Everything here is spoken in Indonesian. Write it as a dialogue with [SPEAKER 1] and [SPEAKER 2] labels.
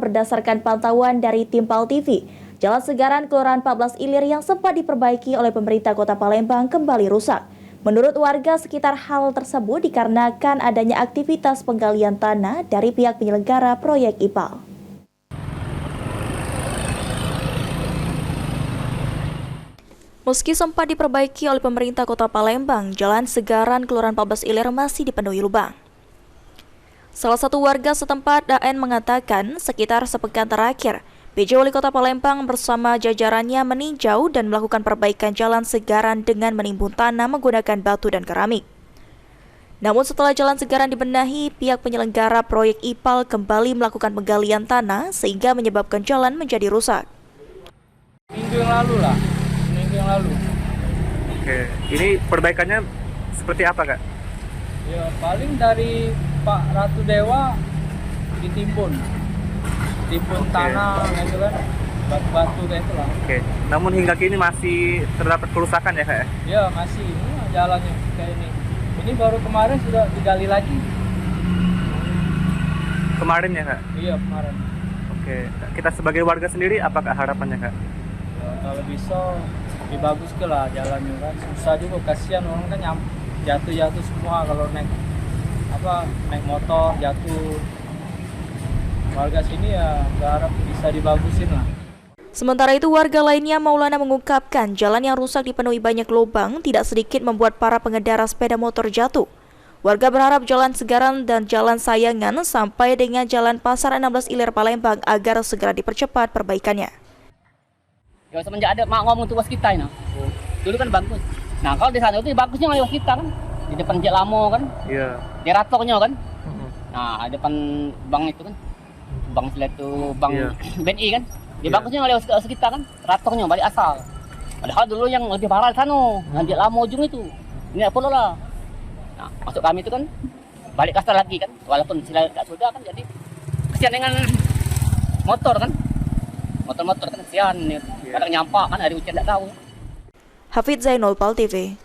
[SPEAKER 1] berdasarkan pantauan dari tim PAL TV, Jalan Segaran Kelurahan 14 Ilir yang sempat diperbaiki oleh pemerintah Kota Palembang kembali rusak. Menurut warga sekitar, hal tersebut dikarenakan adanya aktivitas penggalian tanah dari pihak penyelenggara proyek IPAL. Meski sempat diperbaiki oleh pemerintah Kota Palembang, Jalan Segaran Kelurahan 14 Ilir masih dipenuhi lubang. Salah satu warga setempat, Daen, mengatakan sekitar sepekan terakhir, PJ Wali Kota Palembang bersama jajarannya meninjau dan melakukan perbaikan Jalan Segaran dengan menimbun tanah menggunakan batu dan keramik. Namun setelah Jalan Segaran dibenahi, pihak penyelenggara proyek IPAL kembali melakukan penggalian tanah sehingga menyebabkan jalan menjadi rusak.
[SPEAKER 2] Minggu yang lalu.
[SPEAKER 3] Oke, ini perbaikannya seperti apa, Kak?
[SPEAKER 2] Ya paling dari Pak Ratu Dewa ditimbun tanah gitu kan, batu-batu kayak itulah.
[SPEAKER 3] Oke, namun hingga kini masih terdapat kerusakan ya, Kak?
[SPEAKER 2] Ya masih, ini jalannya kayak ini. Ini baru kemarin sudah digali lagi.
[SPEAKER 3] Kemarin ya, Kak?
[SPEAKER 2] Iya kemarin.
[SPEAKER 3] Oke, kita sebagai warga sendiri apakah harapannya, Kak?
[SPEAKER 2] Ya, kalau bisa lebih bagus ke lah jalannya kan. Susah juga, kasihan orang kan jatuh semua kalau naik motor jatuh. Warga sini ya berharap bisa dibagusin lah.
[SPEAKER 1] Sementara itu, warga lainnya Maulana mengungkapkan jalan yang rusak dipenuhi banyak lubang tidak sedikit membuat para pengendara sepeda motor jatuh. Warga berharap Jalan Segaran dan Jalan Sayangan sampai dengan Jalan Pasar 16 Ilir Palembang agar segera dipercepat perbaikannya.
[SPEAKER 4] Ya semenjak ada mak ngomong tuh waskita ini. Dulu kan bagus. Nah kalau di sana itu bagusnya nggak waskita kan. Di depan Jet Lamo kan.
[SPEAKER 3] Iya.
[SPEAKER 4] Di Ratoknya kan. Nah depan bank itu kan. Bank itu bank BNI kan. Dia bagusnya nggak waskita kan. Ratoknya balik asal. Padahal dulu yang lebih parah di sana. Jet Lamo ujung itu. Ini apa lah. Nah masuk kami itu kan balik kasar lagi kan. Walaupun sila tak sudah kan jadi kesian dengan motor kan. Motor kan kesian, kadang nyampak kan hari hujan tak tahu.
[SPEAKER 1] Hafid Zainul, PAL TV.